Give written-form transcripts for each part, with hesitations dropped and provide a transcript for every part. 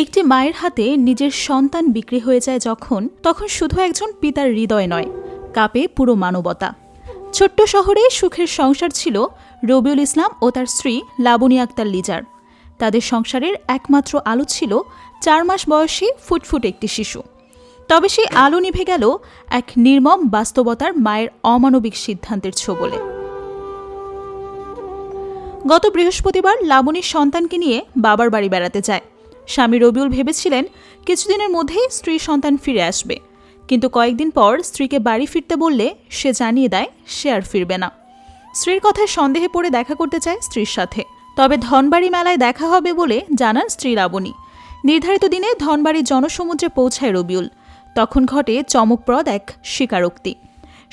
একটি মায়ের হাতে নিজের সন্তান বিক্রি হয়ে যায় তখন শুধু একজন পিতার হৃদয় নয়, কাঁপে পুরো মানবতা। ছোট্ট শহরে সুখের সংসার ছিল রবিউল ইসলাম ও তার স্ত্রী লাবণী আক্তার লিজার। তাদের সংসারের একমাত্র আলো ছিল 4 মাস বয়সী ফুটফুট একটি শিশু। তবে সেই আলো নিভে গেল এক নির্মম বাস্তবতার মায়ের অমানবিক সিদ্ধান্তের ছোবলে। গত বৃহস্পতিবার লাবণীর সন্তানকে নিয়ে বাবার বাড়ি বেড়াতে যায়। স্বামী রবিউল ভেবেছিলেন কিছুদিনের মধ্যেই স্ত্রী সন্তান ফিরে আসবে, কিন্তু কয়েকদিন পর স্ত্রীকে বাড়ি ফিরতে বললে সে জানিয়ে দেয় সে আর ফিরবে না। স্ত্রীর কথায় সন্দেহে পড়ে দেখা করতে চায় স্ত্রীর সাথে, তবে ধনবাড়ি মেলায় দেখা হবে বলে জানান স্ত্রী লাবণী। নির্ধারিত দিনে ধনবাড়ির জনসমুদ্রে পৌঁছায় রবিউল। তখন ঘটে চমকপ্রদ এক স্বীকারোক্তি।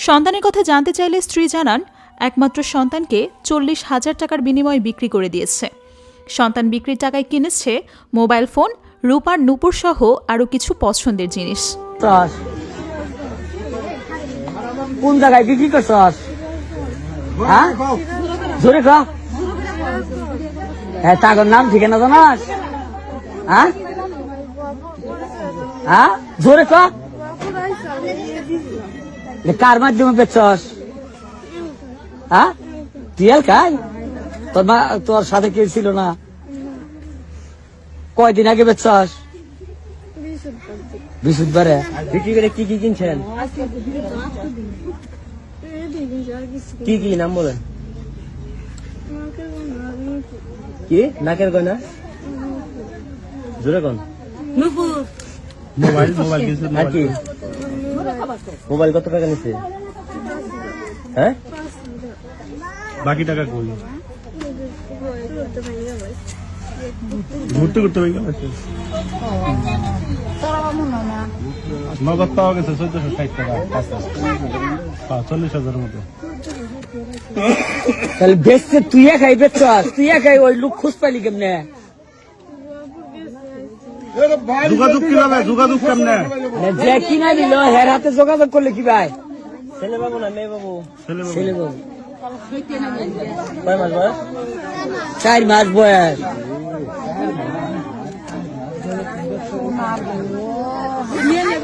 সন্তানের কথা জানতে চাইলে স্ত্রী জানান একমাত্র সন্তানকে 40,000 টাকার বিনিময়ে বিক্রি করে দিয়েছে। সন্তান বিক্রির টাকায় কিনেছে মোবাইল ফোন, রূপার নূপুর সহ আরও কিছু পছন্দের জিনিস। কোন জায়গায় বিক্রি করছস? হ্যাঁ, জোরে কর। হ্যাঁ, তাগর নাম ঠিকানা জানাস? হ্যাঁ হ্যাঁ, জোরে কর। কার মাধ্যমে বেচছস? হ্যাঁ, টিয়াল খাই? তোর সাথে কেউ ছিল না? কয়দিন আগে বেচছস? বৃহস্পতিবারে। বিক্রি করে কি কি কিনছেন? কি কি নাম বলেন? কি নাকের গয়না? জোরে কোন? মোবাইল আর কি? মোবাইল কত টাকা নিচ্ছে? হ্যাঁ, বাকি টাকা কই? ঘুরতে ঘুরতে নগদ পাওয়া গেছে 1460 টাকা, 40,000 মতো। তাহলে বেচছে তুই একাই বেচছস? তুই একাই ওই লোক খুঁজ পাইলি কেমনে? যোগাযোগ কিভাবে? যোগাযোগ কেমনে? যে কিনা দিল হের হাতে যোগাযোগ করলে কি ভাই? ছেলে বাবু না মেয়ে বাবু? ছেলে বাবু। কয় মাস বয়স? 4 মাস বয়স।